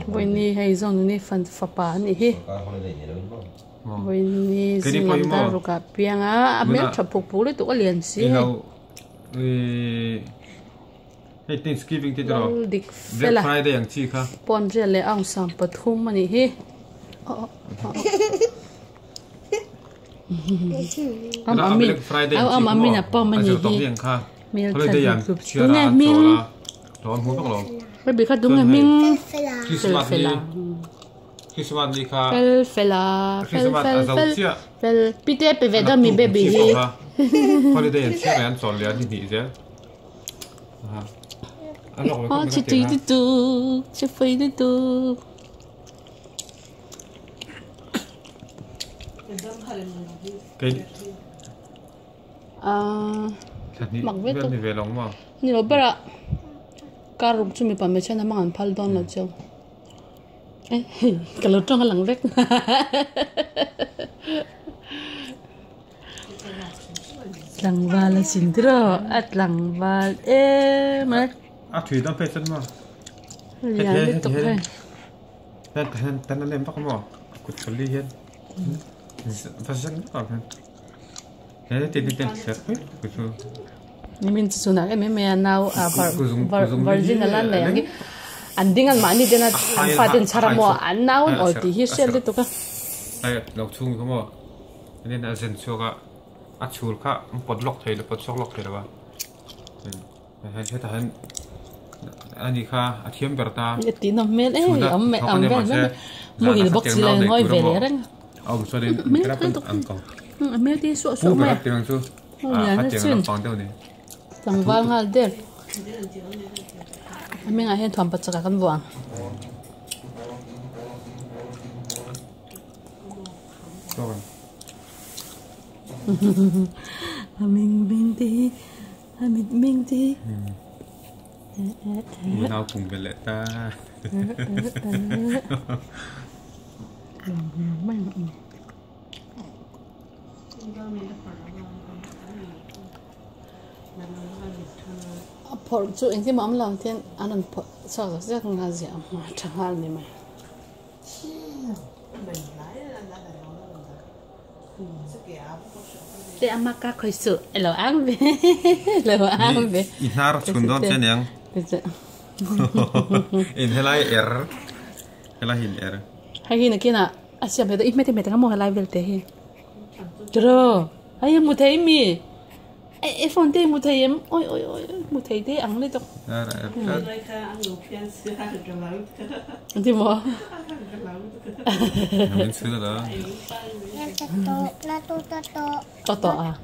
Vậy ni hay zong ni fan pha ni hi. Vậy ni làm ta rồi cả piang á, mẹ chụp phục vụ lấy tụi liền xí. Hey, Thanksgiving thế đó. Black Friday yang chi kha. Pon je le ang sam pathum mani hi. Am amin apa mani hi. Mil tan tu nghe mil. Đón hú tóc lồng. Bây bị khát đúng nghe mil. Christmas đi kha. Fel pite pe ve da mi baby hi. Holiday yang chi ran son lian ni ni je. Chị tùy đi tu, chị phải đi tu. Cái mặc vết tu. Về lòng mà. Như là bây giờ, cả rụng chúng mình bảo mấy chân nó mang ăn phal đòn là chưa? Cái lỗ trong cái lằng vết. Lằng va là xin thưa, lằng va mà. Thủy đang phê chân mà. Dạ, tiếp tục thôi. Tên lên tóc mà. Cút xử lý hết. Phát chân đó hả? Thế tên chết hết. Nhưng mình chỉ nói em nào virgin là này. Anh định anh mani đến anh phát đến chả mua anh nào ở thì hết sẽ tiếp tục á. Đây, lọc chung không mà. Nên là dân số cả. Chul cả, pod lock thấy là pod sok lock thấy là ba. Hay thế ta anh đi kha thiêm bờ ta tí nó mệt ấy ông mẹ mua gì bóc gì là ngồi về đấy đấy ông cho đến cái đó ăn còn mệt đi sụa sụa mẹ tiếng chú phát triển chẳng vang hal đấy mình ngay hiện thoáng bật cho cả con vàng mình đi nào cùng về lệ ta phở chú anh thì mắm lòng thiên anh ăn phở sao rồi rất là dễ mà chẳng hạn này mày để ăn mắc các khởi sự lẩu ăn về ít hao chun đón trên nhang in helai hin hay khi nào kia nè xem thấy ít mấy cái món helai về thế rồi hay một thấy mi em phong thế một thấy em ôi một thấy thế ăn lên đâu anh thì mua mình xưa đó to à